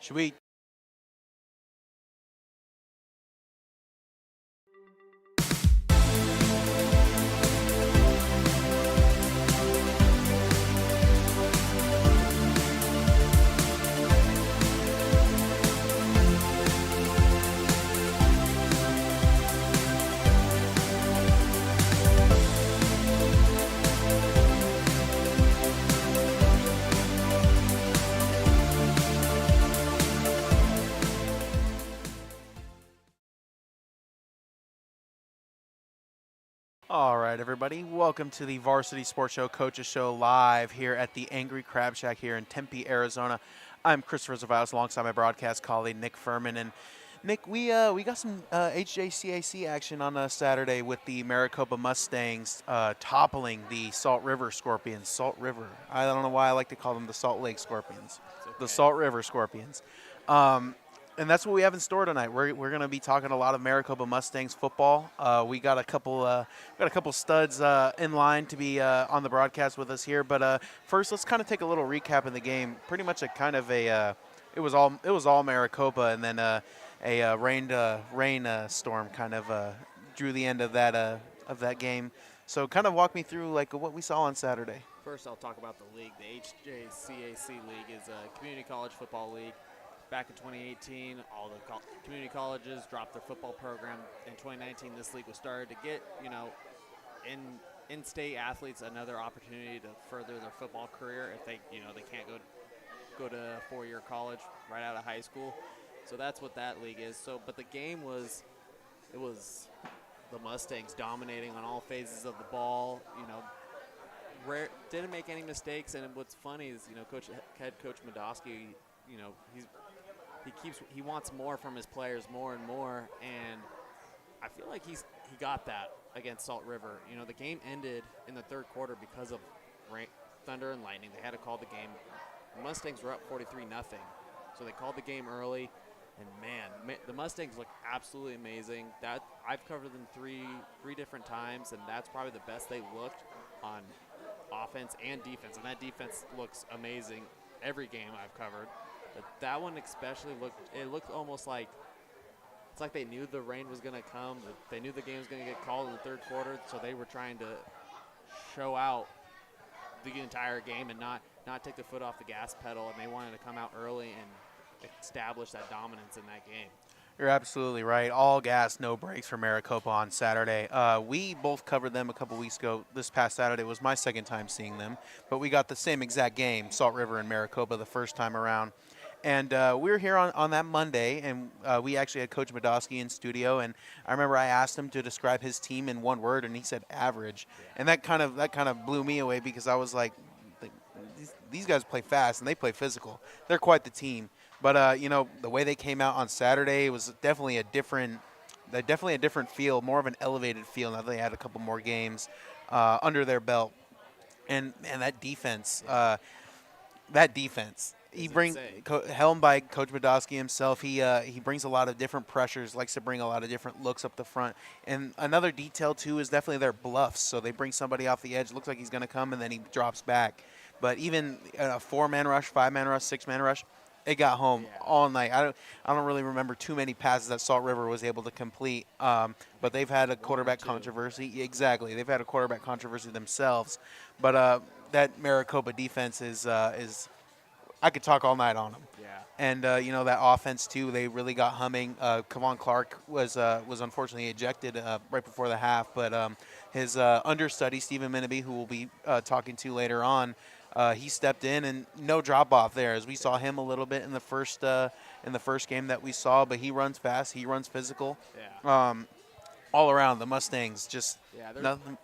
Should we? All right, everybody. Welcome to the Varsity Sports Show, Coaches Show, live here at the Angry Crab Shack here in Tempe, Arizona. I'm Christopher Zavalos alongside my broadcast colleague Nick Furman. And Nick, we got some HJCAC action on Saturday with the Maricopa Mustangs toppling the Salt River Scorpions. Salt River. I don't know why I like to call them the Salt Lake Scorpions. Okay. The Salt River Scorpions. And that's what we have in store tonight. We're going to be talking a lot of Maricopa Mustangs football. We got a couple studs in line to be on the broadcast with us here. But first, let's kind of take a little recap of the game. Pretty much it was all Maricopa, and then a rain storm kind of drew the end of that game. So kind of walk me through like what we saw on Saturday. First, I'll talk about the league. The HJCAC League is a community college football league. Back in 2018, all the community colleges dropped their football program. In 2019, this league was started to get, in-state athletes another opportunity to further their football career if they can't go to a four-year college right out of high school. So that's what that league is. But the game was the Mustangs dominating on all phases of the ball. Didn't make any mistakes. And what's funny is, head coach Madosky, he wants more from his players, more and more, and I feel like he got that against Salt River. The game ended in the third quarter because of thunder and lightning. They had to call the game. The Mustangs were up 43-0, so they called the game early, and man, the Mustangs look absolutely amazing. That I've covered them three different times, and that's probably the best they looked on offense and defense, and that defense looks amazing every game I've covered. But that one especially looked almost like it's like they knew the rain was going to come. They knew the game was going to get called in the third quarter, so they were trying to show out the entire game and not take the foot off the gas pedal, and they wanted to come out early and establish that dominance in that game. You're absolutely right. All gas, no brakes for Maricopa on Saturday. We both covered them a couple weeks ago. This past Saturday was my second time seeing them, but we got the same exact game, Salt River and Maricopa, the first time around. And we were here on that Monday, and we actually had Coach Madosky in studio. And I remember I asked him to describe his team in one word, and he said average. Yeah. And that kind of blew me away because I was like, these guys play fast and they play physical. They're quite the team. But the way they came out on Saturday was definitely a different feel, more of an elevated feel. Now they had a couple more games under their belt, and that defense. He brings helmed by Coach Madosky himself. He brings a lot of different pressures, likes to bring a lot of different looks up the front. And another detail too is definitely their bluffs. So they bring somebody off the edge, looks like he's going to come, and then he drops back. But even a 4-man rush, 5-man rush, 6-man rush, it got home all night. I don't really remember too many passes that Salt River was able to complete. But they've had a quarterback controversy. Exactly, they've had a quarterback controversy themselves. But that Maricopa defense is I could talk all night on them. Yeah. And that offense too, they really got humming. Kavon Clark was unfortunately ejected right before the half, but his understudy Stephen Minabe, who we'll be talking to later on, he stepped in, and no drop off there, as we saw him a little bit in the first game that we saw. But he runs fast, he runs physical. Yeah. All around, the Mustangs just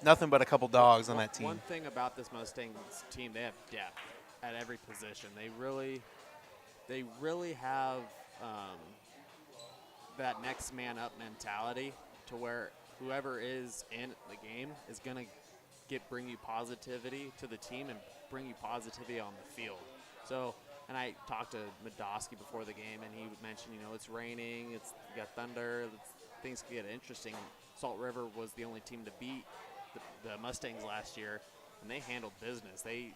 nothing but a couple dogs on that team. One thing about this Mustangs team, they have depth at every position. They really have that next man up mentality, to where whoever is in the game is going to bring you positivity to the team and bring you positivity on the field. So, and I talked to Madosky before the game, and he mentioned, it's raining, you got thunder, things could get interesting. Salt River was the only team to beat the Mustangs last year, and they handled business. They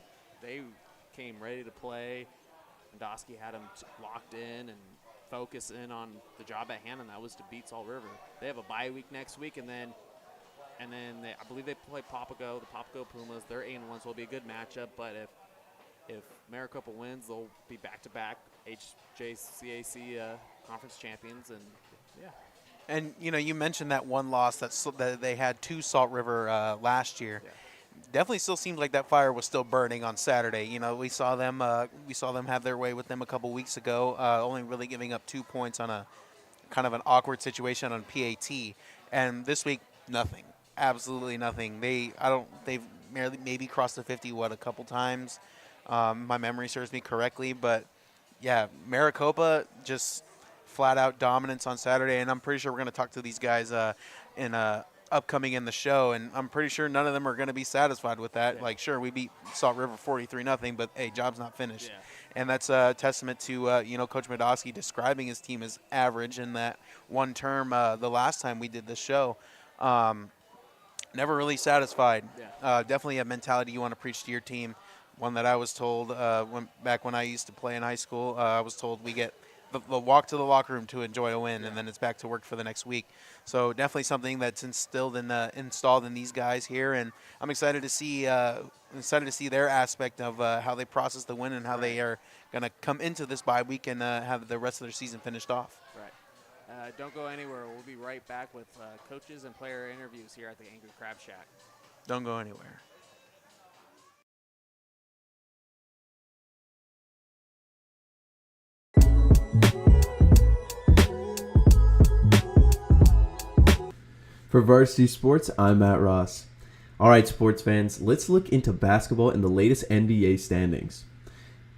came ready to play. Mondosky had them locked in and focused in on the job at hand, and that was to beat Salt River. They have a bye week next week, and then I believe they play Papago, the Papago Pumas. They're 8-1, so it'll be a good matchup. But if Maricopa wins, they'll be back-to-back HJCAC conference champions, and yeah. And you mentioned that one loss that they had to Salt River last year. Yeah. Definitely still seemed like that fire was still burning on Saturday. We saw them have their way with them a couple weeks ago, only really giving up 2 points on a kind of an awkward situation on PAT, and this week nothing, absolutely nothing. They've maybe crossed the 50 a couple times. My memory serves me correctly, but yeah, Maricopa just flat out dominance on Saturday, and I'm pretty sure we're going to talk to these guys in upcoming in the show, and I'm pretty sure none of them are going to be satisfied with that. Yeah. Like, sure, we beat Salt River 43-0, but hey, job's not finished. Yeah. And that's a testament to Coach Mondosky describing his team as average in that one term the last time we did this show. Never really satisfied. Yeah. Definitely a mentality you want to preach to your team. One that I was told when I used to play in high school. I was told we get the walk to the locker room to enjoy a win, and then it's back to work for the next week. So definitely something that's installed in these guys here, and I'm excited to see their aspect of how they process the win and how they are going to come into this bye week and have the rest of their season finished off. Right. Don't go anywhere. We'll be right back with coaches and player interviews here at the Angry Crab Shack. Don't go anywhere. For Varsity Sports, I'm Matt Ross. Alright, sports fans, let's look into basketball and the latest NBA standings.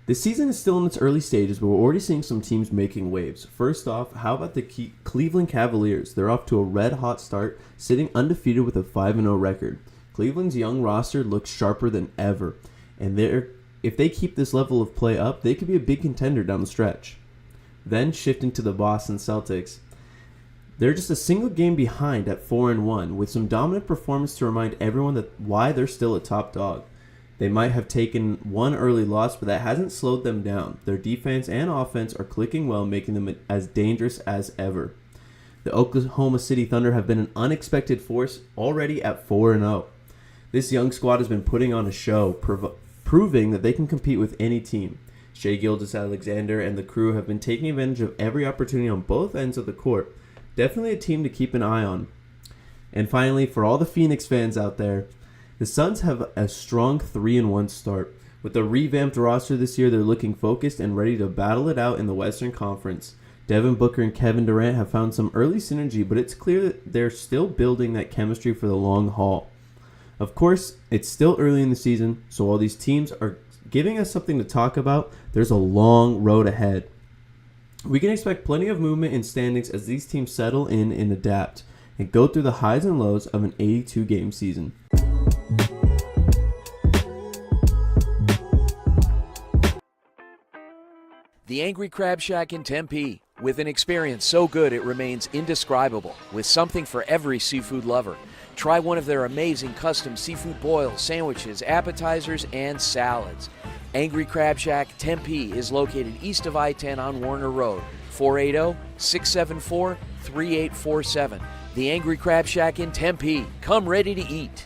The season is still in its early stages, but we're already seeing some teams making waves. First off, how about the Cleveland Cavaliers? They're off to a red-hot start, sitting undefeated with a 5-0 record. Cleveland's young roster looks sharper than ever, and if they keep this level of play up, they could be a big contender down the stretch. Then shifting to the Boston Celtics. They're just a single game behind at 4-1, with some dominant performance to remind everyone that why they're still a top dog. They might have taken one early loss, but that hasn't slowed them down. Their defense and offense are clicking well, making them as dangerous as ever. The Oklahoma City Thunder have been an unexpected force, already at 4-0. This young squad has been putting on a show, proving that they can compete with any team. Shai Gilgeous-Alexander and the crew have been taking advantage of every opportunity on both ends of the court. Definitely a team to keep an eye on. And finally, for all the Phoenix fans out there, the Suns have a strong 3-1 start. With a revamped roster this year, they're looking focused and ready to battle it out in the Western Conference. Devin Booker and Kevin Durant have found some early synergy, but it's clear that they're still building that chemistry for the long haul. Of course, it's still early in the season, so while these teams are giving us something to talk about, there's a long road ahead. We can expect plenty of movement in standings as these teams settle in and adapt and go through the highs and lows of an 82-game season. The Angry Crab Shack in Tempe, with an experience so good it remains indescribable, with something for every seafood lover. Try one of their amazing custom seafood boils, sandwiches, appetizers, and salads. Angry Crab Shack Tempe is located east of I-10 on Warner Road, 480-674-3847. The Angry Crab Shack in Tempe. Come ready to eat.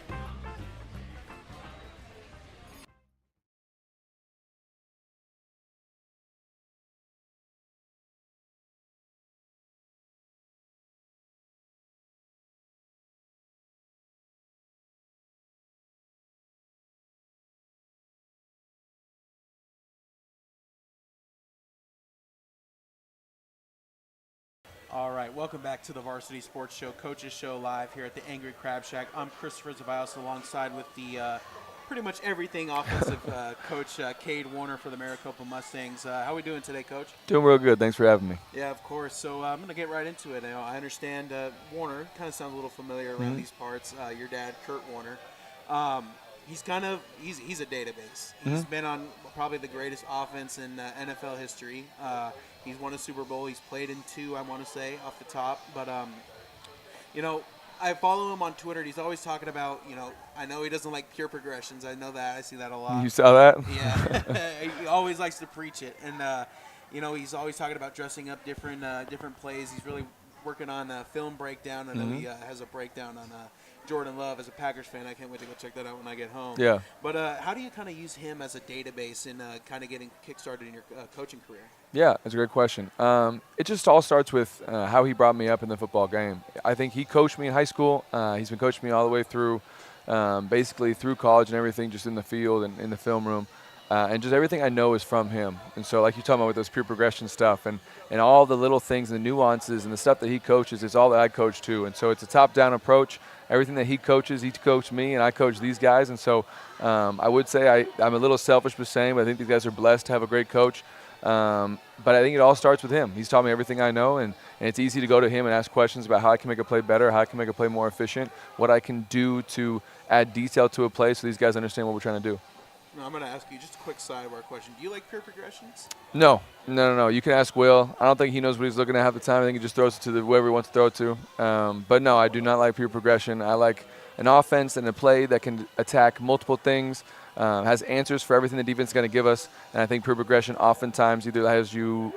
All right, welcome back to the Varsity Sports Show, Coaches Show live here at the Angry Crab Shack. I'm Christopher Zabias alongside with the pretty much everything offensive coach Cade Warner for the Maricopa Mustangs. How are we doing today, Coach? Doing real good. Thanks for having me. Yeah, of course. So I'm going to get right into it. I understand Warner kind of sounds a little familiar around these parts. Your dad, Kurt Warner. He's a database. He's been on probably the greatest offense in NFL history. He's won a Super Bowl. He's played in 2, I want to say, off the top. But, I follow him on Twitter, and he's always talking about, I know he doesn't like pure progressions. I know that. I see that a lot. You saw that? Yeah. He always likes to preach it. And, he's always talking about dressing up different plays. He's really working on a film breakdown. I know he has a breakdown on Jordan Love. As a Packers fan, I can't wait to go check that out when I get home. Yeah. But how do you kind of use him as a database in kind of getting kickstarted in your coaching career? Yeah, that's a great question. It just all starts with how he brought me up in the football game. I think he coached me in high school. He's been coaching me all the way through, basically through college and everything, just in the field and in the film room. And just everything I know is from him. And so like you're talking about with those pure progression stuff and all the little things and the nuances and the stuff that he coaches is all that I coach too. And so it's a top-down approach. Everything that he coaches me, and I coach these guys. And so I would say I'm a little selfish for saying, but I think these guys are blessed to have a great coach. But I think it all starts with him. He's taught me everything I know, and it's easy to go to him and ask questions about how I can make a play better, how I can make a play more efficient, what I can do to add detail to a play so these guys understand what we're trying to do. No, I'm going to ask you just a quick sidebar question. Do you like pure progressions? No. You can ask Will. I don't think he knows what he's looking at half the time. I think he just throws it to whoever he wants to throw it to. But no, I do not like pure progression. I like an offense and a play that can attack multiple things, has answers for everything the defense is going to give us. And I think pure progression oftentimes either has you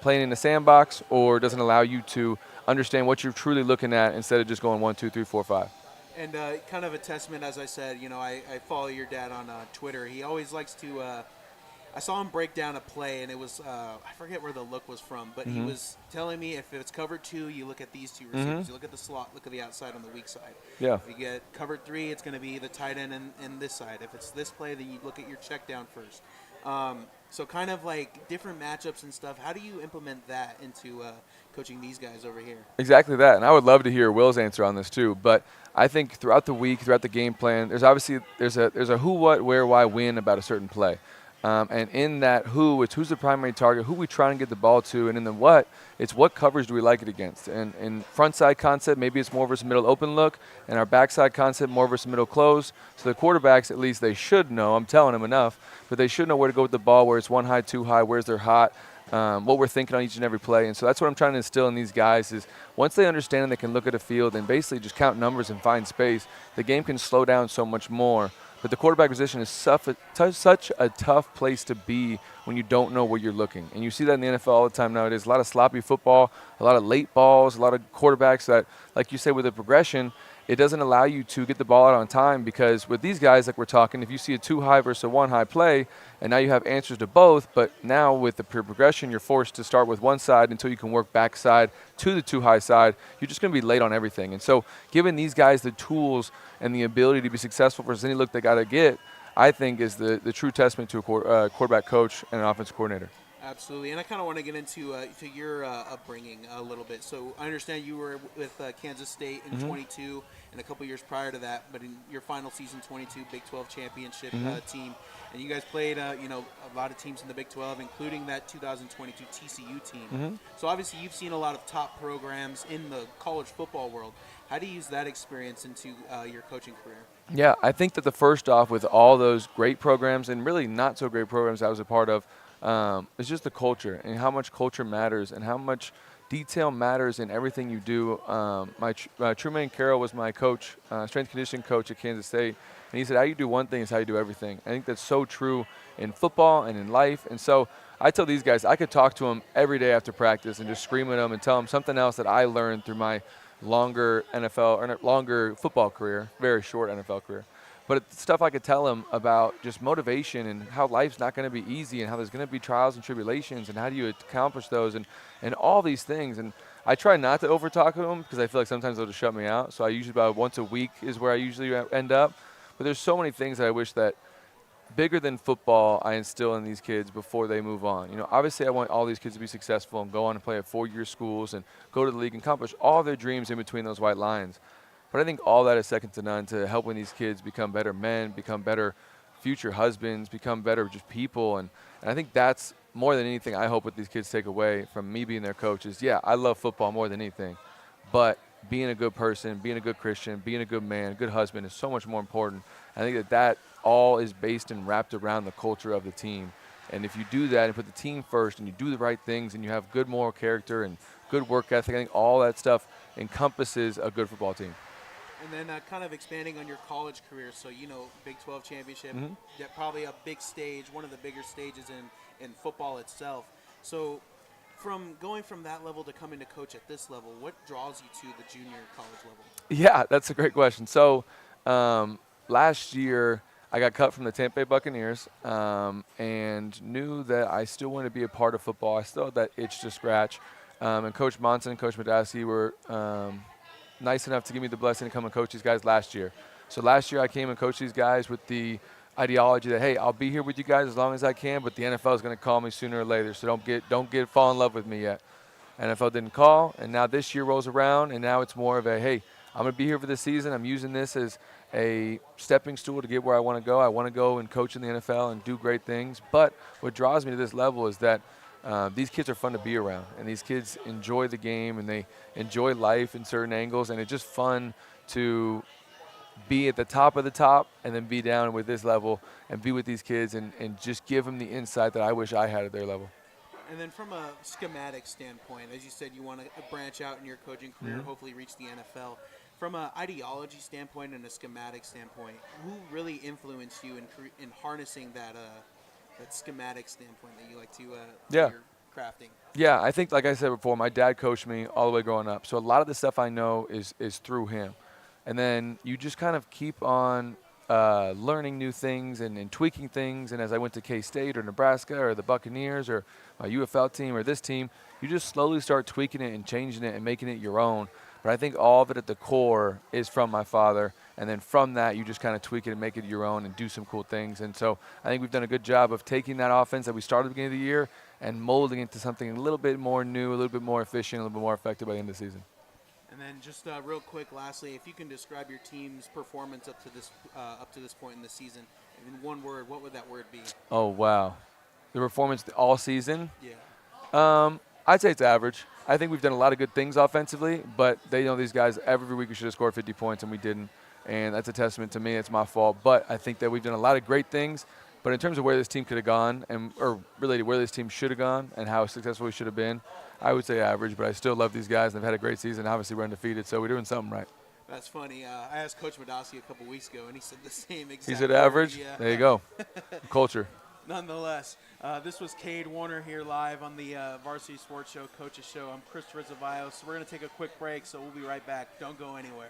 playing in the sandbox or doesn't allow you to understand what you're truly looking at instead of just going 1, 2, 3, 4, 5. And kind of a testament, as I said, I follow your dad on Twitter. He always likes to I saw him break down a play, and it was I forget where the look was from, but he was telling me if it's cover 2, you look at these two receivers. You look at the slot, look at the outside on the weak side. Yeah. If you get cover 3, it's going to be the tight end and this side. If it's this play, then you look at your check down first. So kind of like different matchups and stuff. How do you implement that into coaching these guys over here? Exactly that, and I would love to hear Will's answer on this too. But I think throughout the week, throughout the game plan, there's a who, what, where, why, when about a certain play. And in that who, it's who's the primary target, who we trying to get the ball to, and in the what, it's what coverage do we like it against. And in front side concept, maybe it's more versus middle open look, and our backside concept more versus middle close. So the quarterbacks, at least they should know, I'm telling them enough, but they should know where to go with the ball, where it's 1 high, 2 high, where's their hot, what we're thinking on each and every play. And so that's what I'm trying to instill in these guys is once they understand and they can look at a field and basically just count numbers and find space, the game can slow down so much more. But the quarterback position is such a tough place to be when you don't know where you're looking. And you see that in the NFL all the time nowadays. A lot of sloppy football, a lot of late balls, a lot of quarterbacks that, like you say, with the progression, it doesn't allow you to get the ball out on time because with these guys, like we're talking, if you see a 2 high versus a 1 high play, and now you have answers to both, but now with the pure progression, you're forced to start with one side until you can work backside to the 2 high side. You're just going to be late on everything. And so giving these guys the tools and the ability to be successful versus any look they got to get, I think is the true testament to a quarterback coach and an offensive coordinator. Absolutely, and I kind of want to get into to your upbringing a little bit. So I understand you were with Kansas State in 22 and a couple years prior to that, but in your final season, 22 Big 12 championship team, and you guys played a lot of teams in the Big 12, including that 2022 TCU team. So obviously you've seen a lot of top programs in the college football world. How do you use that experience into your coaching career? Yeah, I think that the first off with all those great programs and really not so great programs I was a part of, it's just the culture and how much culture matters and how much detail matters in everything you do. Truman Carroll was my coach, strength conditioning coach at Kansas State, and he said, how you do one thing is how you do everything. I think that's so true in football and in life. And so I tell these guys, I could talk to them every day after practice and just scream at them and tell them something else that I learned through my longer football career, very short NFL career. But it's stuff I could tell them about just motivation and how life's not going to be easy and how there's going to be trials and tribulations and how do you accomplish those and all these things. And I try not to over-talk to them because I feel like sometimes they'll just shut me out. So I usually about once a week is where I usually end up. But there's so many things that I wish that bigger than football I instill in these kids before they move on. You know, obviously I want all these kids to be successful and go on and play at 4-year schools and go to the league and accomplish all their dreams in between those white lines. But I think all that is second to none to helping these kids become better men, become better future husbands, become better just people. And I think that's more than anything I hope what these kids take away from me being their coach is, yeah, I love football more than anything. But being a good person, being a good Christian, being a good man, a good husband is so much more important. I think that all is based and wrapped around the culture of the team. And if you do that and put the team first and you do the right things and you have good moral character and good work ethic, I think all that stuff encompasses a good football team. And then kind of expanding on your college career, so Big 12 championship, probably a big stage, one of the bigger stages in football itself. So from going from that level to coming to coach at this level, what draws you to the junior college level? Yeah, that's a great question. So last year I got cut from the Tampa Bay Buccaneers and knew that I still wanted to be a part of football. I still had that itch to scratch. And Coach Monson and Coach Madowski were nice enough to give me the blessing to come and coach these guys last year. So last year I came and coached these guys with the ideology that, hey, I'll be here with you guys as long as I can, but the NFL is going to call me sooner or later, so don't fall in love with me yet. NFL didn't call, and now this year rolls around, and now it's more of a, hey, I'm going to be here for the season. I'm using this as a stepping stool to get where I want to go. I want to go and coach in the NFL and do great things. But what draws me to this level is that these kids are fun to be around, and these kids enjoy the game, and they enjoy life in certain angles, and it's just fun to be at the top of the top and then be down with this level and be with these kids and just give them the insight that I wish I had at their level. And then from a schematic standpoint, as you said, you want to branch out in your coaching career, hopefully reach the NFL. From an ideology standpoint and a schematic standpoint, who really influenced you in harnessing that schematic standpoint that you like to your crafting? Yeah, I think, like I said before, my dad coached me all the way growing up. So a lot of the stuff I know is through him. And then you just kind of keep on learning new things and tweaking things. And as I went to K-State or Nebraska or the Buccaneers or my UFL team or this team, you just slowly start tweaking it and changing it and making it your own. But I think all of it at the core is from my father. And then from that, you just kind of tweak it and make it your own and do some cool things. And so I think we've done a good job of taking that offense that we started at the beginning of the year and molding it to something a little bit more new, a little bit more efficient, a little bit more effective by the end of the season. And then just real quick, lastly, if you can describe your team's performance up to this point in the season in one word, what would that word be? Oh, wow. The performance all season? Yeah. I'd say it's average. I think we've done a lot of good things offensively, but they know these guys every week we should have scored 50 points, and we didn't. And that's a testament to me. It's my fault. But I think that we've done a lot of great things. But in terms of where this team could have gone, or really where this team should have gone and how successful we should have been, I would say average. But I still love these guys, and they've had a great season. Obviously, we're undefeated, so we're doing something right. That's funny. I asked Coach Madowski a couple weeks ago, and he said the same exact He said word. average? Yeah. There you go. Culture. Nonetheless, this was Cade Warner here live on the Varsity Sports Show, Coach's Show. I'm Christopher Zavalos. So we're going to take a quick break, so we'll be right back. Don't go anywhere.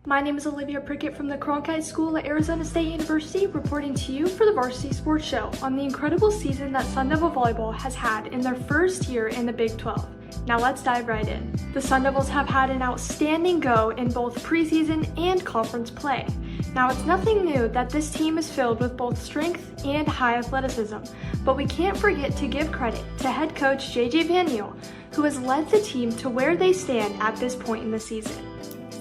My name is Olivia Prickett from the Cronkite School at Arizona State University, reporting to you for the Varsity Sports Show on the incredible season that Sun Devil Volleyball has had in their first year in the Big 12. Now let's dive right in. The Sun Devils have had an outstanding go in both preseason and conference play. Now it's nothing new that this team is filled with both strength and high athleticism, but we can't forget to give credit to head coach JJ Van Niel, who has led the team to where they stand at this point in the season.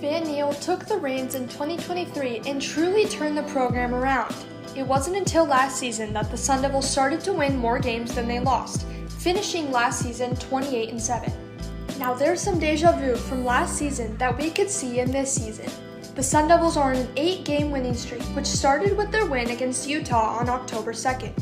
Van Niel took the reins in 2023 and truly turned the program around. It wasn't until last season that the Sun Devils started to win more games than they lost, finishing last season 28-7. Now there's some deja vu from last season that we could see in this season. The Sun Devils are on an 8-game winning streak, which started with their win against Utah on October 2nd.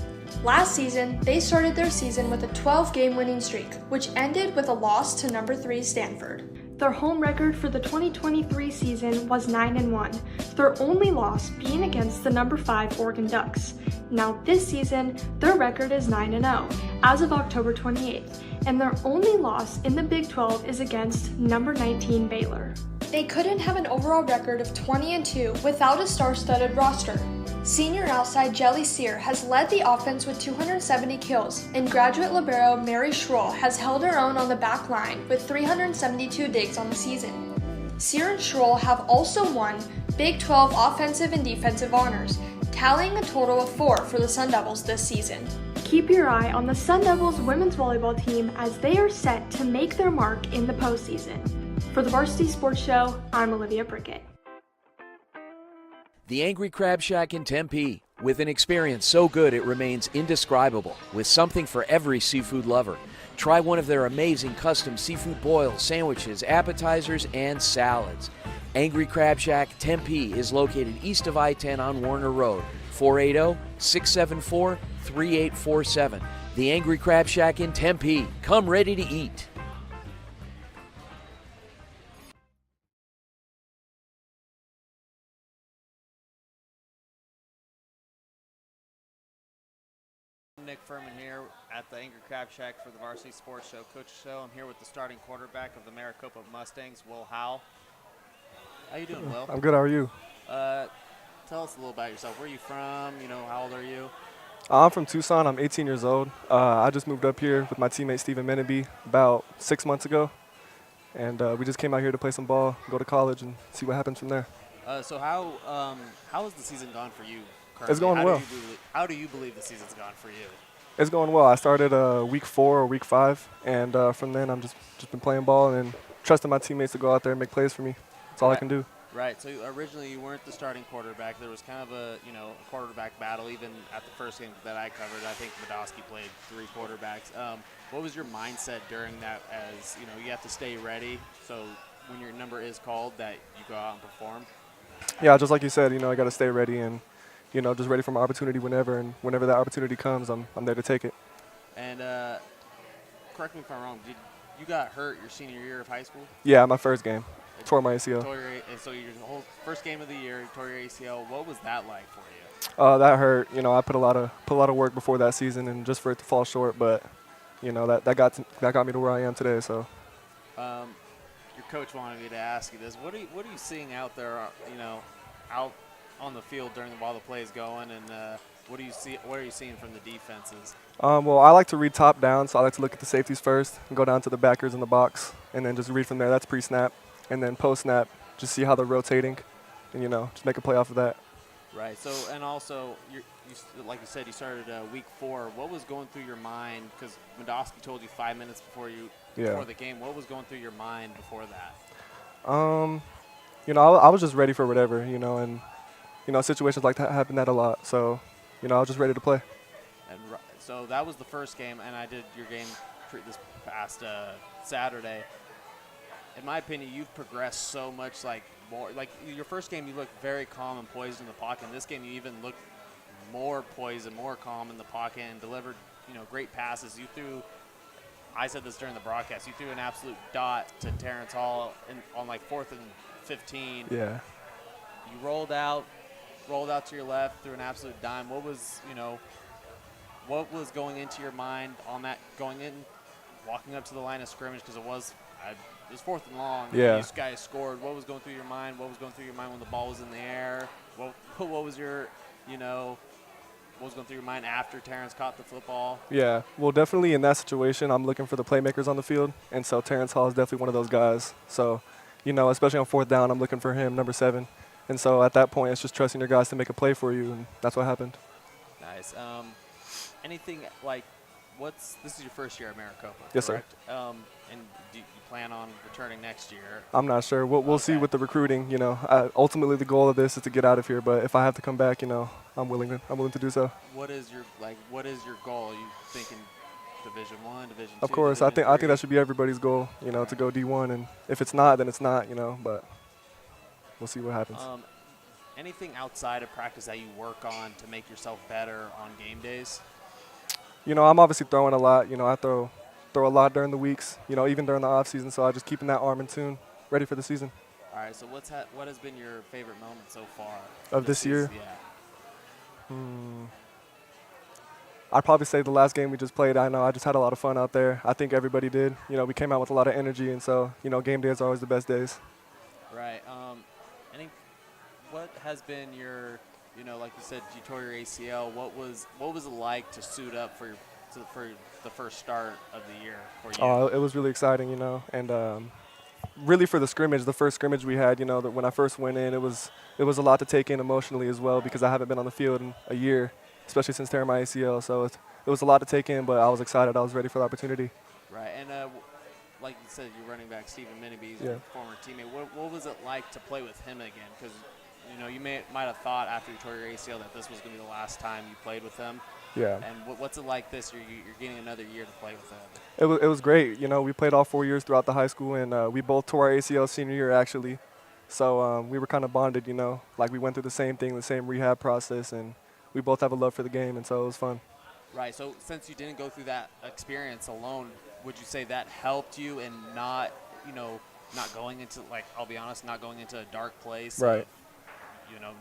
Last season, they started their season with a 12-game winning streak, which ended with a loss to number 3 Stanford. Their home record for the 2023 season was 9-1, their only loss being against the number 5 Oregon Ducks. Now this season, their record is 9-0 as of October 28th, and their only loss in the Big 12 is against number 19 Baylor. They couldn't have an overall record of 20-2 without a star-studded roster. Senior outside Jelly Sear has led the offense with 270 kills, and graduate libero Mary Schroll has held her own on the back line with 372 digs on the season. Sear and Schroll have also won Big 12 offensive and defensive honors, tallying a total of 4 for the Sun Devils this season. Keep your eye on the Sun Devils women's volleyball team as they are set to make their mark in the postseason. For the Varsity Sports Show, I'm Olivia Prickett. The Angry Crab Shack in Tempe, with an experience so good it remains indescribable, with something for every seafood lover. Try one of their amazing custom seafood boils, sandwiches, appetizers, and salads. Angry Crab Shack Tempe is located east of I-10 on Warner Road, 480-674-3847. The Angry Crab Shack in Tempe. Come ready to eat. Sherman here at the Angry Crab Shack for the Varsity Sports Show Coach Show. I'm here with the starting quarterback of the Maricopa Mustangs, Will Howell. How you doing, Will? I'm good. How are you? Tell us a little about yourself. Where are you from? How old are you? I'm from Tucson. I'm 18 years old. I just moved up here with my teammate Stephen Meneby about 6 months ago, and we just came out here to play some ball, go to college, and see what happens from there. So how has the season gone for you currently? It's going well. How do you believe the season's gone for you? It's going well. I started week 4 or week 5, and from then I'm just been playing ball and trusting my teammates to go out there and make plays for me. That's all I can do. Right. So originally you weren't the starting quarterback. There was kind of a quarterback battle even at the first game that I covered. I think Madosky played 3 quarterbacks. What was your mindset during that? As you have to stay ready. So when your number is called, that you go out and perform. Yeah, just like you said, I got to stay ready and just ready for my opportunity whenever, and whenever that opportunity comes, I'm there to take it. And correct me if I'm wrong. You got hurt your senior year of high school? Yeah, my first game. Tore my ACL. So your whole first game of the year, you tore your ACL. What was that like for you? That hurt. I put a lot of work before that season, and just for it to fall short, but that got me to where I am today. So. Your coach wanted me to ask you this. What are you seeing out there? Out on the field while the play is going, and what are you seeing from the defenses? Well, I like to read top down, so I like to look at the safeties first and go down to the backers in the box, and then just read from there. That's pre-snap. And then post-snap, just see how they're rotating, and, just make a play off of that. Right. So, and also, like you said, you started week 4. What was going through your mind? Because Madosky told you 5 minutes before the game. What was going through your mind before that? I was just ready for whatever, and, situations like that happen a lot. So, I was just ready to play. And so that was the first game, and I did your game this past Saturday. In my opinion, you've progressed so much, more. Like your first game, you looked very calm and poised in the pocket. In this game, you even looked more poised and more calm in the pocket and delivered, great passes. I said this during the broadcast, you threw an absolute dot to Terrence Hall on 4th and 15. Yeah. You rolled out to your left, threw an absolute dime. What was going into your mind on that, walking up to the line of scrimmage, because it was 4th and long. Yeah. These guys scored. What was going through your mind? What was going through your mind when the ball was in the air? What was your, what was going through your mind after Terrence caught the football? Yeah. Well, definitely in that situation, I'm looking for the playmakers on the field, and so Terrence Hall is definitely one of those guys. So, especially on 4th down, I'm looking for him, number 7. And so at that point, it's just trusting your guys to make a play for you, and that's what happened. Nice. Anything this is your first year at Maricopa, yes, correct? Sir. And do you plan on returning next year? I'm not sure. We'll see with the recruiting. Ultimately the goal of this is to get out of here. But if I have to come back, I'm willing to do so. What is your goal? Are you thinking Division I, Division II? Of course, Division I think that should be everybody's goal. To go D1, and if it's not, then it's not. But we'll see what happens. Anything outside of practice that you work on to make yourself better on game days? I'm obviously throwing a lot. I throw a lot during the weeks, even during the off season. So I'm just keeping that arm in tune, ready for the season. All right. So what has been your favorite moment so far of this year? Yeah. I'd probably say the last game we just played. I know I just had a lot of fun out there. I think everybody did. We came out with a lot of energy, and so game days are always the best days. Right. What has been your, like you said, you tore your ACL. What was it like to suit up for the first start of the year for you? Oh, it was really exciting, and really for the first scrimmage we had, that when I first went in, it was a lot to take in emotionally as well, because I haven't been on the field in a year, especially since tearing my ACL. So it was a lot to take in, but I was excited. I was ready for the opportunity. Right, and like you said, you're running back Stephen Meneby, yeah. Former teammate. What was it like to play with him again? Because you might have thought after you tore your ACL that this was going to be the last time you played with him. Yeah. And what's it like this year? You're getting another year to play with him. It was great. We played all 4 years throughout the high school, and we both tore our ACL senior year, actually. So we were kind of bonded, like we went through the same thing, the same rehab process, and we both have a love for the game, and so it was fun. Right. So since you didn't go through that experience alone, would you say that helped you in not going into, I'll be honest, not going into a dark place? Right.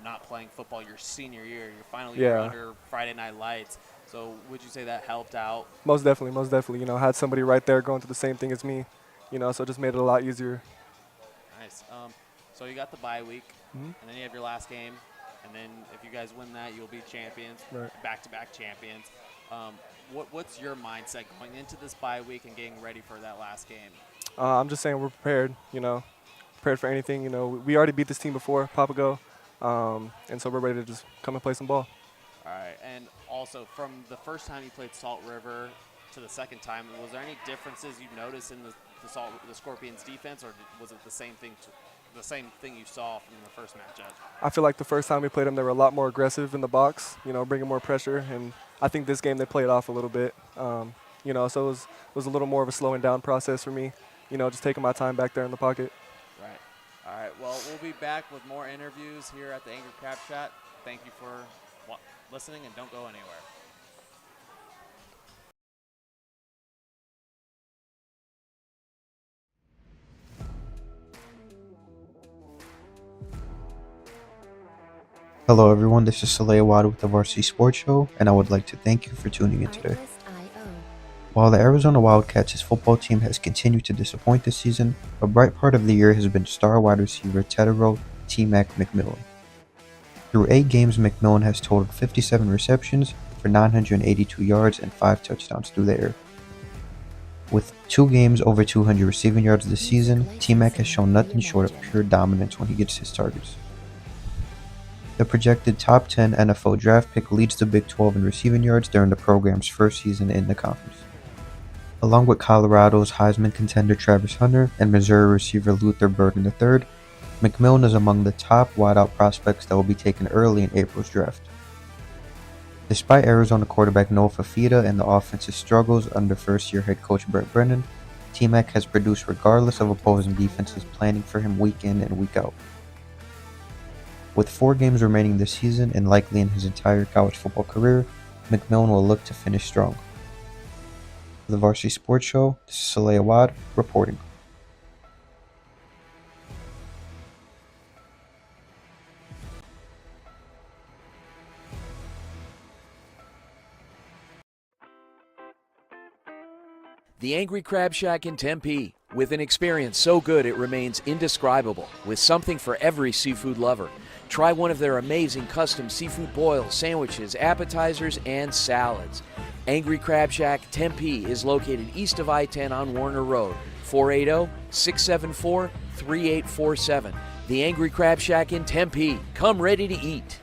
Not playing football your senior year, your final year Yeah. under Friday Night Lights. So would you say that helped out? Most definitely, most definitely. You know, had somebody right there going through the same thing as me, you know, so it just made it a lot easier. Nice. So you got the bye week, Mhm. and then you have your last game, and then if you guys win that, you'll be champions, Right. back-to-back champions. What's your mindset going into this bye week and getting ready for that last game? I'm just saying we're prepared, you know, prepared for anything. You know, we already beat this team before, Papago, and so we're ready to just come and play some ball. All right, and also from the first time you played Salt River to the second time, was there any differences you noticed in the Scorpions defense, or was it the same thing you saw from the first matchup? I feel like the first time we played them, they were a lot more aggressive in the box, you know, bringing more pressure. And I think this game they played off a little bit, you know, so it was a little more of a slowing down process for me, you know, just taking my time back there in the pocket. Right. All right. Well, we'll be back with more interviews here at the Angry Crab Chat. Thank you for listening, and don't go anywhere. Hello everyone, this is Saleh Awad with the Varsity Sports Show, and I would like to thank you for tuning in today. While the Arizona Wildcats' football team has continued to disappoint this season, a bright part of the year has been star wide receiver Tedero T-Mac McMillan. Through 8 games, McMillan has totaled 57 receptions for 982 yards and 5 touchdowns through the air. With 2 games over 200 receiving yards this season, T-Mac has shown nothing short of pure dominance when he gets his targets. The projected top 10 NFL draft pick leads the Big 12 in receiving yards during the program's first season in the conference. Along with Colorado's Heisman contender Travis Hunter and Missouri receiver Luther Burden III, McMillan is among the top wideout prospects that will be taken early in April's draft. Despite Arizona quarterback Noah Fafita and the offense's struggles under first-year head coach Brett Brennan, T-Mac has produced regardless of opposing defenses planning for him week in and week out. With 4 games remaining this season and likely in his entire college football career, McMillan will look to finish strong. For the Varsity Sports Show, this is Saleh Awad reporting. The Angry Crab Shack in Tempe, with an experience so good it remains indescribable, with something for every seafood lover. Try one of their amazing custom seafood boils, sandwiches, appetizers, and salads. Angry Crab Shack Tempe is located east of I-10 on Warner Road, 480-674-3847. The Angry Crab Shack in Tempe. Come ready to eat.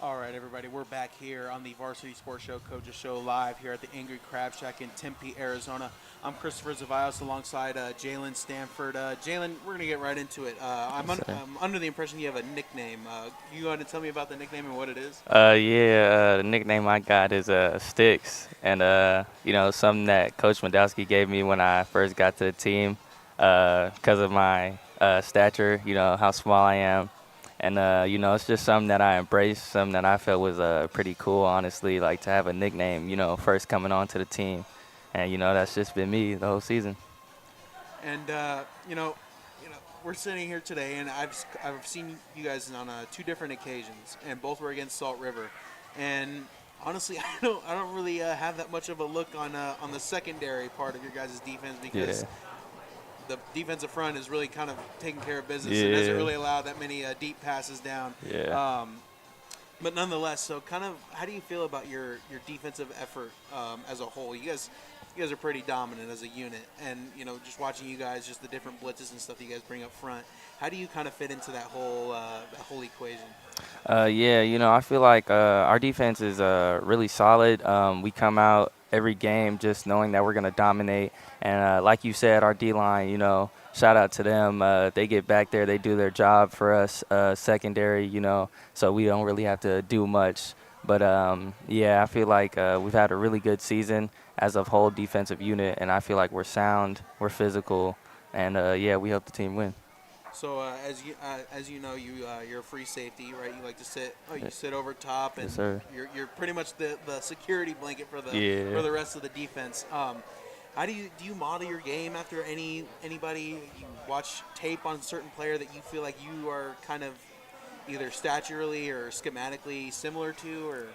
All right, everybody, we're back here on the Varsity Sports Show, Coach's Show, live here at the Angry Crab Shack in Tempe, Arizona. I'm Christopher Zavaios alongside Jalen Stanford. Jalen, we're going to get right into it. I'm under the impression you have a nickname. You want to tell me about the nickname and what it is? The nickname I got is Sticks, and something that Coach Madowski gave me when I first got to the team, because of my stature, how small I am, and it's just something that I embraced, something that I felt was pretty cool, honestly, like to have a nickname, first coming onto the team, and that's just been me the whole season. And we're sitting here today, and I've seen you guys on 2 different occasions, and both were against Salt River. And honestly, I don't really have that much of a look on the secondary part of your guys' defense, because the defensive front is really kind of taking care of business and doesn't really allow that many deep passes down. But nonetheless, so kind of how do you feel about your defensive effort as a whole? You guys are pretty dominant as a unit, and just watching you guys, just the different blitzes and stuff that you guys bring up front. How do you kind of fit into that whole equation? I feel like our defense is really solid. We come out every game just knowing that we're going to dominate. And like you said, our D-line, shout out to them. They get back there. They do their job for us, secondary, so we don't really have to do much. But, I feel like we've had a really good season as a whole defensive unit, and I feel like we're sound, we're physical, and, we help the team win. So as you know, you're a free safety, right? You like to sit. Oh, you sit over top, and Yes, sir. you're pretty much the security blanket for Yeah. the rest of the defense. How do you model your game after anybody? You watch tape on a certain player that you feel like you are kind of either staturally or schematically similar to, or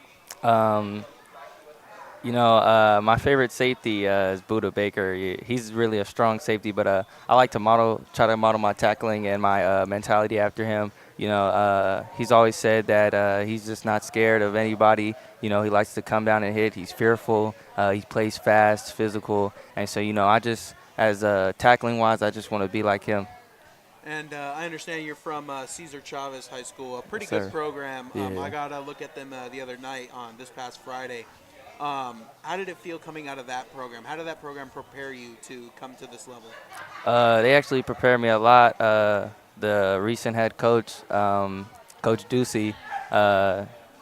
Um, my favorite safety is Buda Baker. He's really a strong safety, but I like to try to model my tackling and my mentality after him. He's always said that he's just not scared of anybody. He likes to come down and hit. He's fearful. He plays fast, physical, and so I just, as tackling wise, I just want to be like him. And I understand you're from Cesar Chavez High School, a pretty Yes, good sir. program. Yeah. I got to look at them the other night on this past Friday. How did it feel coming out of that program? How did that program prepare you to come to this level? They actually prepared me a lot. The recent head coach, Coach Ducey,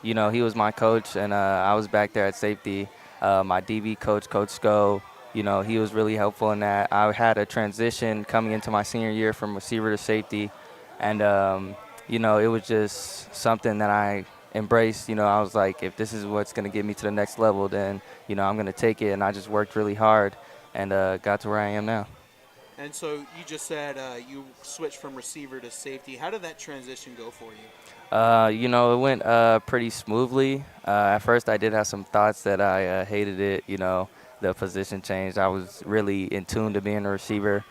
he was my coach, and I was back there at safety. My DB coach, Coach Sco, he was really helpful in that. I had a transition coming into my senior year from receiver to safety, and, it was just something that I embraced. I was like, if this is what's going to get me to the next level, then, I'm going to take it, and I just worked really hard and got to where I am now. And so you just said you switched from receiver to safety. How did that transition go for you? It went pretty smoothly. At first, I did have some thoughts that I hated it. The position change. I was really in tune to being a receiver.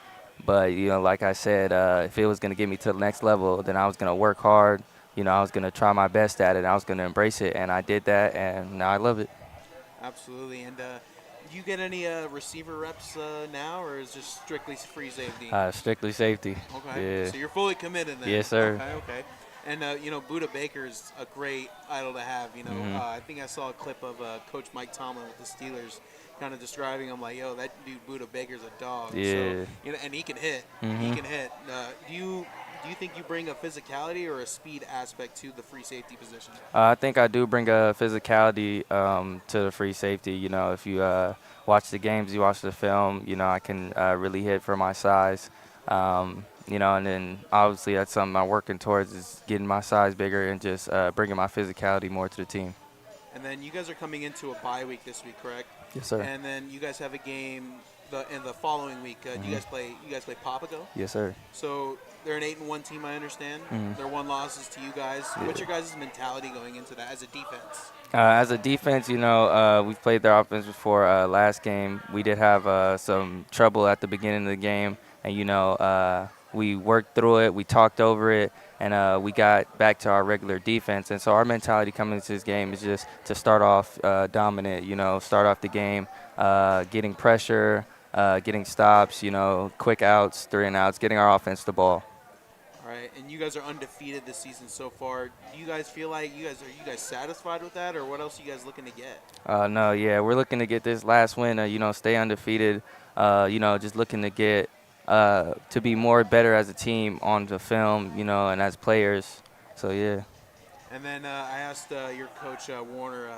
But, like I said, if it was going to get me to the next level, then I was going to work hard. I was going to try my best at it. And I was going to embrace it. And I did that, and now I love it. Absolutely. And do you get any receiver reps now, or is it just strictly free safety? Strictly safety. Okay. Yeah. So you're fully committed then. Yes, sir. Okay. And, Buda Baker is a great idol to have. I think I saw a clip of Coach Mike Tomlin with the Steelers kind of describing him like, yo, that dude Buda Baker's a dog. Yeah. So, and he can hit. He can hit. Do you think you bring a physicality or a speed aspect to the free safety position? I think I do bring a physicality to the free safety. If you watch the games, you watch the film, I can really hit for my size. And then obviously that's something I'm working towards is getting my size bigger and just bringing my physicality more to the team. And then you guys are coming into a bye week this week, correct? Yes, sir. And then you guys have a game in the following week. Do you guys play Papago? Yes, sir. So they're an 8-1 team, I understand. Their one losses to you guys. Yeah. What's your guys' mentality going into that as a defense? As a defense, we've played their offense before. Last game, we did have some trouble at the beginning of the game, and we worked through it. We talked over it, and we got back to our regular defense. And so our mentality coming into this game is just to start off dominant. Start off the game, getting pressure, getting stops. Quick outs, 3-and-outs, getting our offense the ball. All right, and you guys are undefeated this season so far. Do you guys feel like you guys satisfied with that, or what else are you guys looking to get? No, yeah, we're looking to get this last win. Stay undefeated. Just looking to get to be better as a team on the film, and as players. So yeah. And then I asked your coach Warner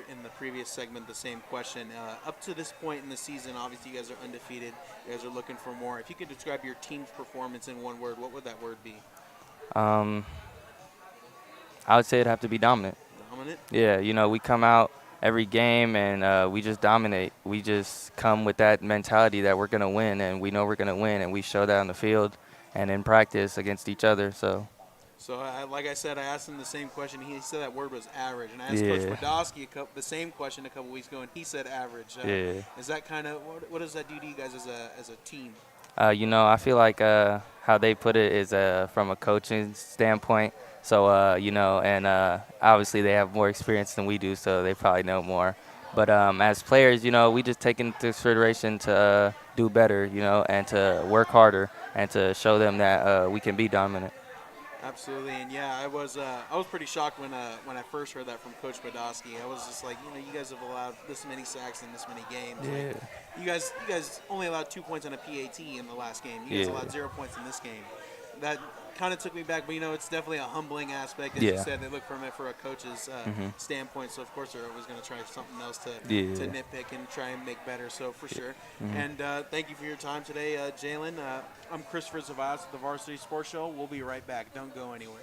in the previous segment the same question. Up to this point in the season, obviously you guys are undefeated. You guys are looking for more. If you could describe your team's performance in one word, what would that word be? I would say it'd have to be dominant. Dominant? Yeah, we come out every game and we just dominate. We just come with that mentality that we're going to win, and we know we're going to win, and we show that on the field and in practice against each other. So like I said, I asked him the same question. He said that word was average. And I asked Coach Podolsky the same question a couple weeks ago, and he said average. Is that kind of what does that do to you guys as a team? I feel like how they put it is from a coaching standpoint. So, and obviously they have more experience than we do, so they probably know more. But as players, we just take into consideration to do better, and to work harder and to show them that we can be dominant. Absolutely, and yeah, I was pretty shocked when I first heard that from Coach Podolsky. I was just like, you guys have allowed this many sacks in this many games. Yeah. Like, you guys only allowed 2 points on a PAT in the last game. You guys allowed 0 points in this game. That kind of took me back, but it's definitely a humbling aspect. As you said, they look from it for a coach's standpoint, so of course they're always going to try something else to nitpick and try and make better. So for sure. And thank you for your time today, Jalen. I'm Christopher Zavaz with the Varsity Sports Show. We'll be right back. Don't go anywhere.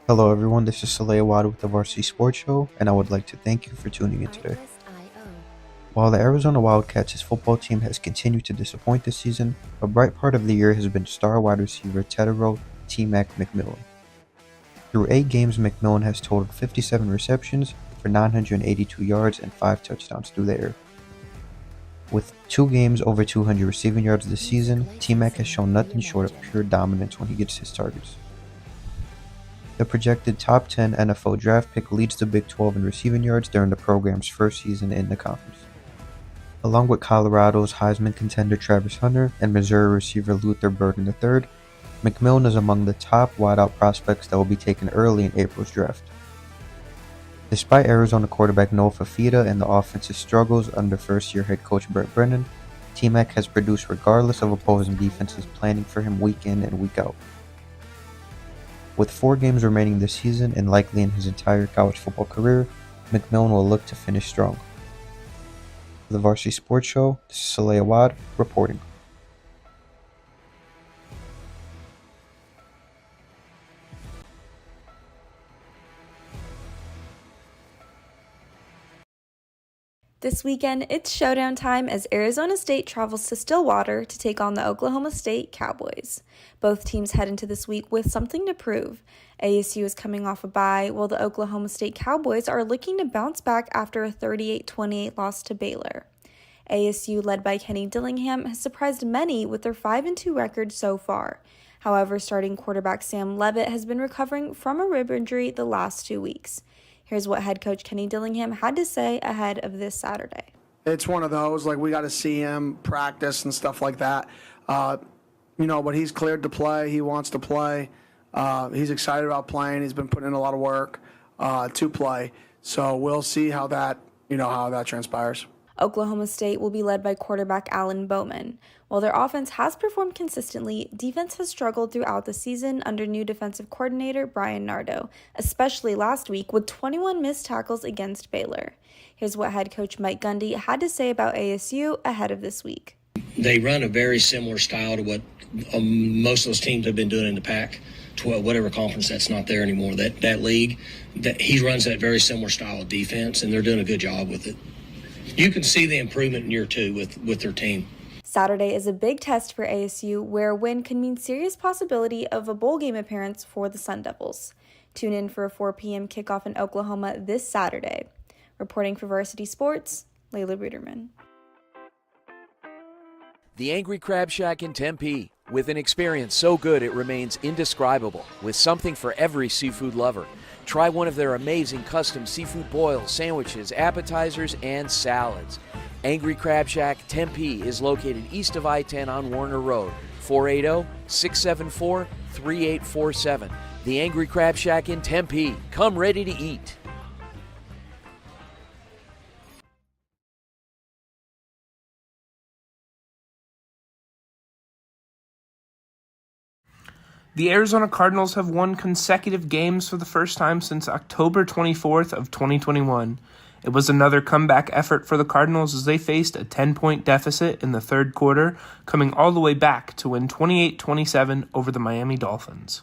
Hello everyone, this is Saleh Awad with the Varsity Sports Show, and I would like to thank you for tuning in today. While the Arizona Wildcats' football team has continued to disappoint this season, a bright part of the year has been star wide receiver Tedero T-Mac McMillan. Through 8 games, McMillan has totaled 57 receptions for 982 yards and 5 touchdowns through the air. With 2 games over 200 receiving yards this season, T-Mac has shown nothing short of pure dominance when he gets his targets. The projected top 10 NFL draft pick leads the Big 12 in receiving yards during the program's first season in the conference. Along with Colorado's Heisman contender Travis Hunter and Missouri receiver Luther Burden III, McMillan is among the top wideout prospects that will be taken early in April's draft. Despite Arizona quarterback Noah Fafita and the offense's struggles under first-year head coach Brett Brennan, T-Mac has produced regardless of opposing defenses planning for him week in and week out. With 4 games remaining this season and likely in his entire college football career, McMillan will look to finish strong. For the Varsity Sports Show, this is Saleh Awad reporting. This weekend, it's showdown time as Arizona State travels to Stillwater to take on the Oklahoma State Cowboys. Both teams head into this week with something to prove. ASU is coming off a bye, while the Oklahoma State Cowboys are looking to bounce back after a 38-28 loss to Baylor. ASU, led by Kenny Dillingham, has surprised many with their 5-2 record so far. However, starting quarterback Sam Levitt has been recovering from a rib injury the last 2 weeks. Here's what head coach Kenny Dillingham had to say ahead of this Saturday. It's one of those, we got to see him practice and stuff like that. But he's cleared to play. He wants to play. He's excited about playing. He's been putting in a lot of work to play. So we'll see how that transpires. Oklahoma State will be led by quarterback Alan Bowman. While their offense has performed consistently, defense has struggled throughout the season under new defensive coordinator Brian Nardo, especially last week with 21 missed tackles against Baylor. Here's what head coach Mike Gundy had to say about ASU ahead of this week. They run a very similar style to what most of those teams have been doing in the Pac, whatever conference that's not there anymore. That league, he runs that very similar style of defense, and they're doing a good job with it. You can see the improvement in year 2 with their team. Saturday is a big test for ASU, where a win could mean serious possibility of a bowl game appearance for the Sun Devils. Tune in for a 4 p.m. kickoff in Oklahoma this Saturday. Reporting for Varsity Sports, Layla Ruderman. The Angry Crab Shack in Tempe, with an experience so good it remains indescribable, with something for every seafood lover. Try one of their amazing custom seafood boils, sandwiches, appetizers, and salads. Angry Crab Shack Tempe is located east of I-10 on Warner Road, 480-674-3847. The Angry Crab Shack in Tempe. Come ready to eat. The Arizona Cardinals have won consecutive games for the first time since October 24th of 2021. It was another comeback effort for the Cardinals as they faced a 10-point deficit in the third quarter, coming all the way back to win 28-27 over the Miami Dolphins.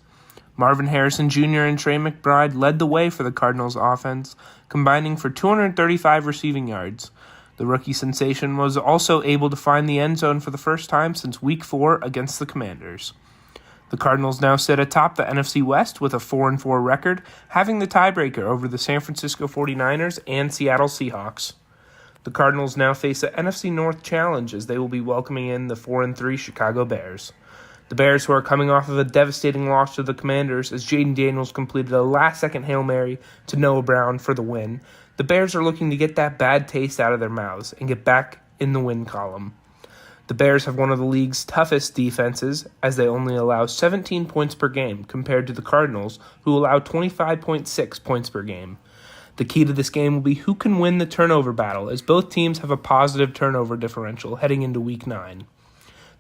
Marvin Harrison Jr. and Trey McBride led the way for the Cardinals offense, combining for 235 receiving yards. The rookie sensation was also able to find the end zone for the first time since Week 4 against the Commanders. The Cardinals now sit atop the NFC West with a 4-4 record, having the tiebreaker over the San Francisco 49ers and Seattle Seahawks. The Cardinals now face the NFC North challenge as they will be welcoming in the 4-3 Chicago Bears. The Bears, who are coming off of a devastating loss to the Commanders as Jaden Daniels completed a last-second Hail Mary to Noah Brown for the win, the Bears are looking to get that bad taste out of their mouths and get back in the win column. The Bears have one of the league's toughest defenses, as they only allow 17 points per game compared to the Cardinals, who allow 25.6 points per game. The key to this game will be who can win the turnover battle, as both teams have a positive turnover differential heading into Week 9.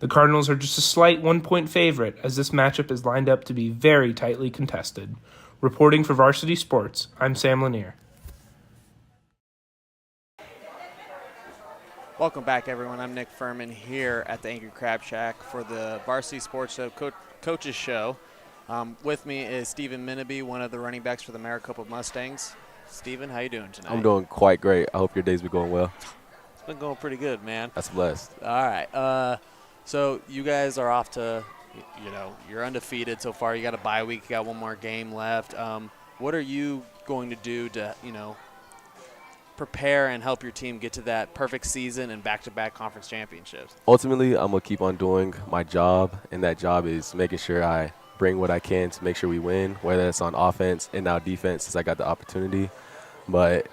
The Cardinals are just a slight 1-point favorite, as this matchup is lined up to be very tightly contested. Reporting for Varsity Sports, I'm Sam Lanier. Welcome back, everyone. I'm Nick Furman here at the Angry Crab Shack for the Varsity Sports Show Coaches Show. With me is Stephen Minabe, one of the running backs for the Maricopa Mustangs. Stephen, how you doing tonight? I'm doing quite great. I hope your day's been going well. It's been going pretty good, man. That's blessed. All right. So you guys are off to, you're undefeated so far. You got a bye week. You got one more game left. What are you going to do to, prepare and help your team get to that perfect season and back-to-back conference championships? Ultimately, I'm going to keep on doing my job, and that job is making sure I bring what I can to make sure we win, whether it's on offense and now defense since I got the opportunity. But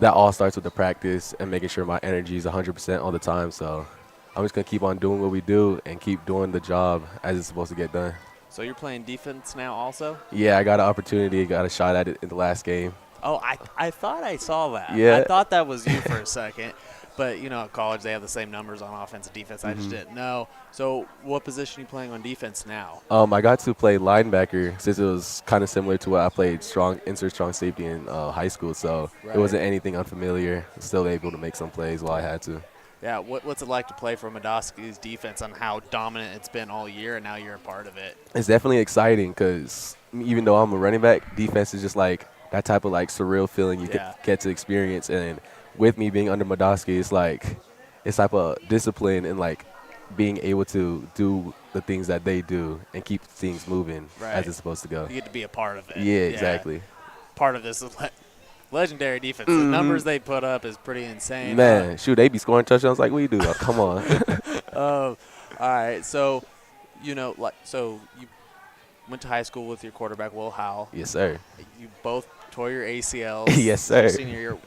that all starts with the practice and making sure my energy is 100% all the time. So I'm just going to keep on doing what we do and keep doing the job as it's supposed to get done. So you're playing defense now also? Yeah, I got an opportunity, got a shot at it in the last game. Oh, I thought I saw that. Yeah. I thought that was you for a second. But, at college they have the same numbers on offense and defense. I just didn't know. So what position are you playing on defense now? I got to play linebacker since it was kind of similar to what I played insert strong safety in high school. So It wasn't anything unfamiliar. Still able to make some plays while I had to. Yeah, what's it like to play for Medoski's defense on how dominant it's been all year and now you're a part of it? It's definitely exciting because even though I'm a running back, defense is just like that type of like surreal feeling you get to experience. And with me being under Medoski, it's like it's type of discipline and like being able to do the things that they do and keep things moving as it's supposed to go. You get to be a part of it. Yeah, exactly. Part of this legendary defense. The numbers they put up is pretty insane. Man, shoot, they be scoring touchdowns like we do. Oh, come on. All right. So, you went to high school with your quarterback, Will Howell. Yes, sir. You both tore your ACLs. Yes, sir. Senior year.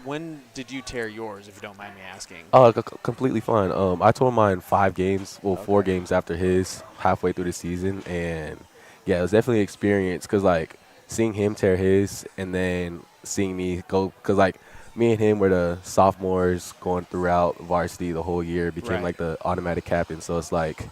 When did you tear yours, if you don't mind me asking? Oh, completely fine. I tore mine 5 games, 4 games after his, halfway through the season. And, yeah, it was definitely an experience because, like, seeing him tear his and then seeing me go – because, like, me and him were the sophomores going throughout varsity the whole year, became, like, the automatic captain. So it's like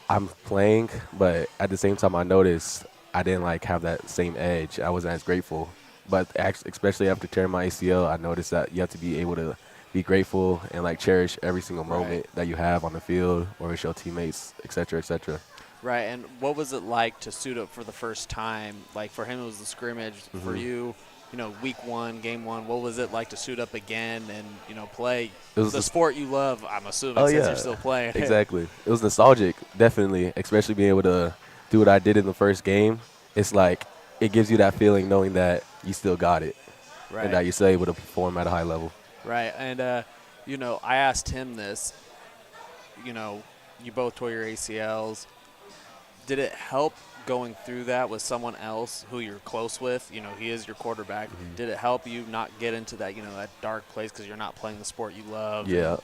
I'm playing, but at the same time I noticed I didn't, like, have that same edge. I wasn't as grateful. But especially after tearing my ACL, I noticed that you have to be able to be grateful and, like, cherish every single moment that you have on the field or with your teammates, et cetera, et cetera. Right, and what was it like to suit up for the first time? Like, for him it was the scrimmage. For you, week 1, game 1, what was it like to suit up again and, play the sport you love, I'm assuming, since you're still playing? Exactly. It was nostalgic, definitely, especially being able to do what I did in the first game. It's like it gives you that feeling knowing that you still got it and that you're still able to perform at a high level. Right, and, I asked him this. You both tore your ACLs. Did it help going through that with someone else who you're close with? He is your quarterback. Did it help you not get into that, that dark place because you're not playing the sport you love? Yeah.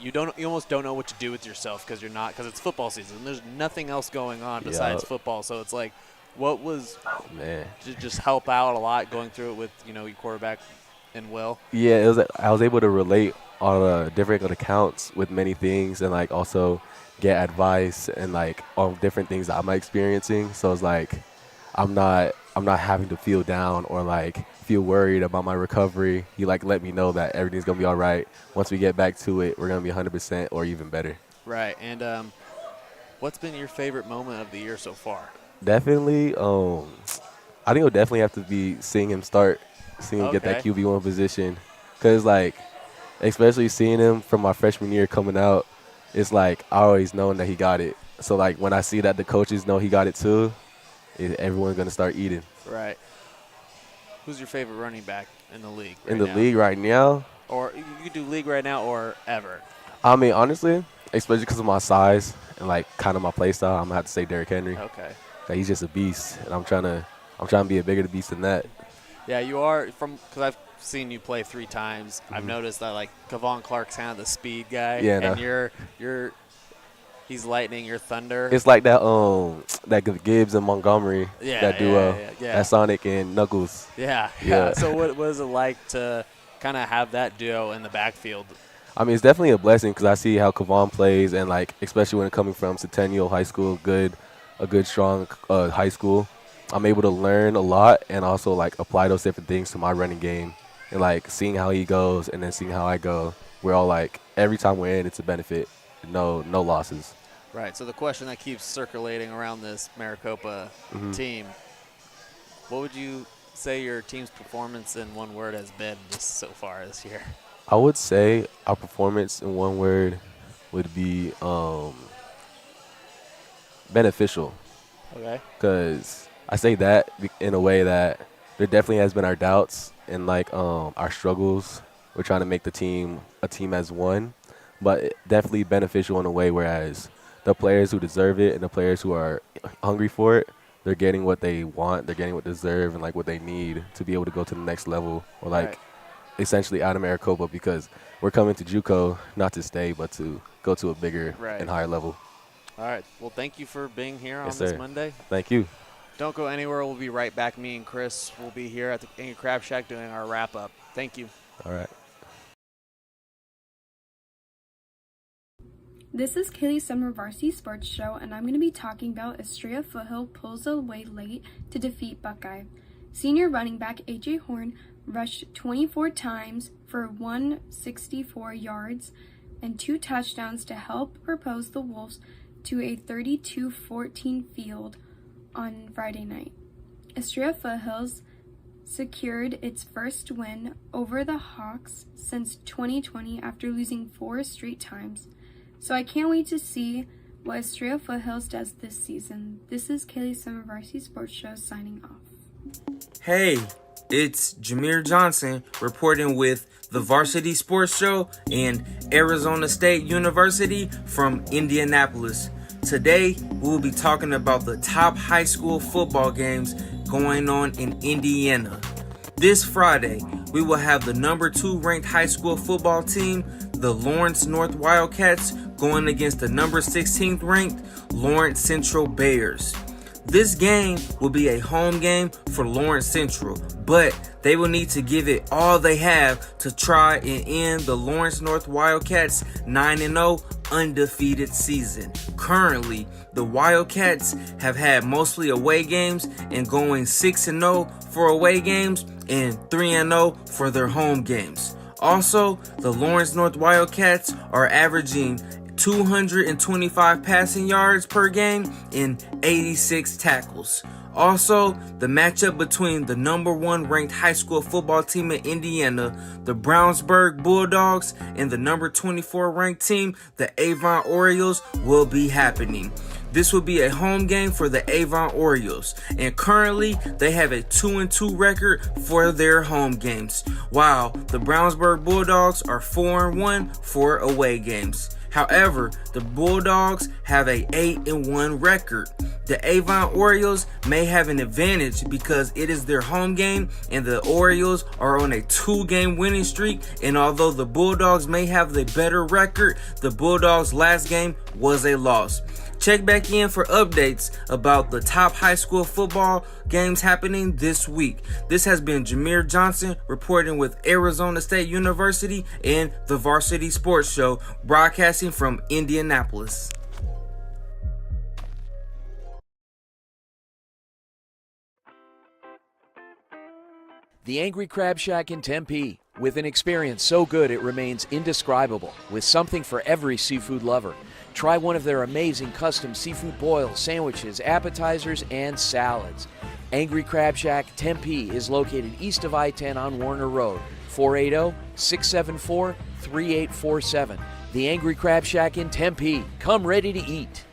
You almost don't know what to do with yourself because it's football season. There's nothing else going on besides football. So it's like, what was to just help out a lot going through it with your quarterback and Will? Yeah, I was able to relate on different accounts with many things and, like, also get advice and, like, on different things that I'm experiencing. So it's like I'm not having to feel down or, like, feel worried about my recovery. He, like, let me know that everything's gonna be all right. Once we get back to it, we're gonna be 100% or even better. Right. And what's been your favorite moment of the year so far? Definitely, I think it'll definitely have to be seeing him get that QB1 position. Because, like, especially seeing him from my freshman year coming out, it's like I always known that he got it. So, like, when I see that the coaches know he got it too, everyone's going to start eating. Right. Who's your favorite running back in the league league right now? Or you could do league right now or ever. I mean, honestly, especially because of my size and, like, kind of my play style, I'm going to have to say Derrick Henry. Okay. Like, he's just a beast, and I'm trying to be a bigger beast than that. Yeah, you are because I've seen you play 3 times. I've noticed that like Kavon Clark's kind of the speed guy, Yeah, and no. he's lightning, you're thunder. It's like that Gibbs and Montgomery, that duo, Yeah. that Sonic and Knuckles. Yeah. So what is it like to kind of have that duo in the backfield? I mean, it's definitely a blessing because I see how Kavon plays, and like especially when coming from Centennial High School, a good strong high school, I'm able to learn a lot and also like apply those different things to my running game, and like seeing how he goes and then seeing how I go. We're all like every time we're in, it's a benefit. No losses. Right. So the question that keeps circulating around this Maricopa team, what would you say your team's performance in one word has been just so far this year? I would say our performance in one word would be beneficial. Okay. Because I say that in a way that there definitely has been our doubts and like our struggles. We're trying to make the team a team as one, but definitely beneficial in a way whereas the players who deserve it and the players who are hungry for it, they're getting what they want, they're getting what they deserve and like what they need to be able to go to the next level or like essentially out of Maricopa because we're coming to JUCO not to stay but to go to a bigger and higher level. All right. Well, thank you for being here on Yes, this sir. Monday. Thank you. Don't go anywhere. We'll be right back. Me and Chris will be here at the Angry Crab Shack doing our wrap-up. Thank you. All right. This is Kaylee Summer Varsity Sports Show, and I'm going to be talking about Estrella Foothill pulls away late to defeat Buckeye. Senior running back A.J. Horn rushed 24 times for 164 yards and 2 touchdowns to help propose the Wolves to a 32-14 field on Friday night. Estrella Foothills secured its first win over the Hawks since 2020 after losing 4 straight times. So I can't wait to see what Estrella Foothills does this season. This is Kaylee Summer Varsity Sports Show signing off. Hey, it's Jameer Johnson reporting with the Varsity Sports Show and Arizona State University from Indianapolis. Today, we will be talking about the top high school football games going on in Indiana. This Friday, we will have the number 2 ranked high school football team, the Lawrence North Wildcats, going against the number 16th ranked Lawrence Central Bears. This game will be a home game for Lawrence Central, but they will need to give it all they have to try and end the Lawrence North Wildcats 9-0 undefeated season. Currently, the Wildcats have had mostly away games and going 6-0 for away games and 3-0 for their home games. Also, the Lawrence North Wildcats are averaging 225 passing yards per game and 86 tackles. Also, the matchup between the number 1 ranked high school football team in Indiana, the Brownsburg Bulldogs, and the number 24 ranked team, the Avon Orioles, will be happening. This will be a home game for the Avon Orioles, and currently they have a 2-2 record for their home games, while the Brownsburg Bulldogs are 4-1 for away games. However, the Bulldogs have a 8-1 record. The Avon Orioles may have an advantage because it is their home game and the Orioles are on a 2-game winning streak, and although the Bulldogs may have the better record, the Bulldogs' last game was a loss. Check back in for updates about the top high school football games happening this week. This has been Jameer Johnson reporting with Arizona State University and the Varsity Sports Show, broadcasting from Indianapolis. The Angry Crab Shack in Tempe, with an experience so good it remains indescribable, with something for every seafood lover. Try one of their amazing custom seafood boils, sandwiches, appetizers, and salads. Angry Crab Shack Tempe is located east of I-10 on Warner Road, 480-674-3847. The Angry Crab Shack in Tempe. Come ready to eat.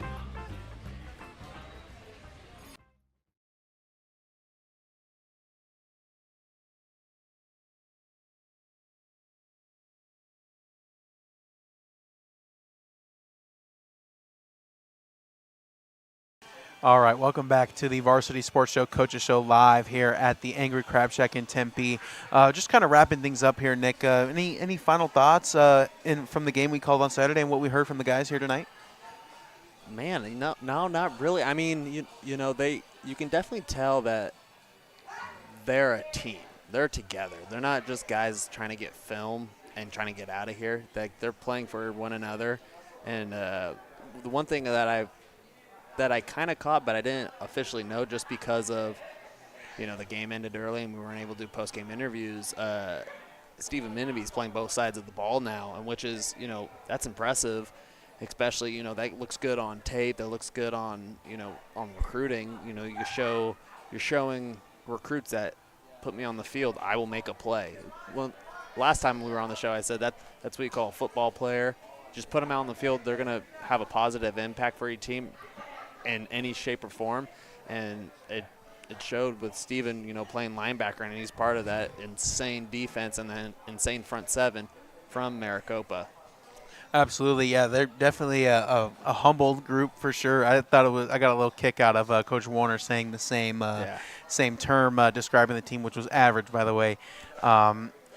All right, welcome back to the Varsity Sports Show, Coaches Show, live here at the Angry Crab Shack in Tempe. Just kind of wrapping things up here, Nick. Any final thoughts from the game we called on Saturday and what we heard from the guys here tonight? Man, no, not really. I mean, you can definitely tell that they're a team. They're together. They're not just guys trying to get film and trying to get out of here. They're playing for one another. And the one thing that I kind of caught, but I didn't officially know just because of, the game ended early and we weren't able to do post-game interviews. Stephen Minibee's playing both sides of the ball now, and which is, that's impressive, especially, that looks good on tape. That looks good on, on recruiting. You're showing recruits that put me on the field, I will make a play. Well, last time we were on the show, I said that's what you call a football player. Just put them out on the field. They're going to have a positive impact for your team in any shape or form, and it showed with Steven, playing linebacker, and he's part of that insane defense and then insane front seven from Maricopa. Absolutely, yeah. They're definitely a humbled group for sure. I got a little kick out of Coach Warner saying the same term describing the team, which was average, by the way.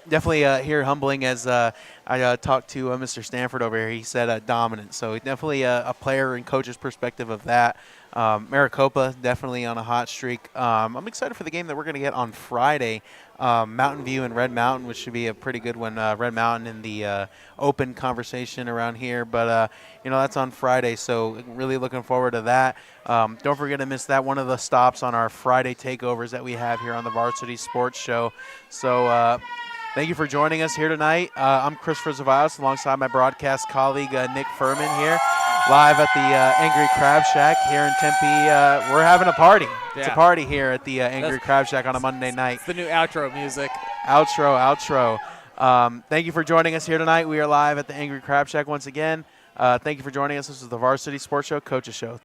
Definitely here humbling as I talked to Mr. Stanford over here. He said dominant. So definitely a player and coach's perspective of that. Maricopa definitely on a hot streak. I'm excited for the game that we're going to get on Friday. Mountain View and Red Mountain, which should be a pretty good one. Red Mountain in the open conversation around here. But, that's on Friday, so really looking forward to that. Don't forget to miss that, one of the stops on our Friday takeovers that we have here on the Varsity Sports Show. So thank you for joining us here tonight. I'm Christopher Zavaios alongside my broadcast colleague Nick Furman here, live at the Angry Crab Shack here in Tempe. We're having a party. It's a party here at the Angry Crab Shack on a Monday night. It's the new outro music. Outro. Thank you for joining us here tonight. We are live at the Angry Crab Shack once again. Thank you for joining us. This is the Varsity Sports Show, Coaches Show.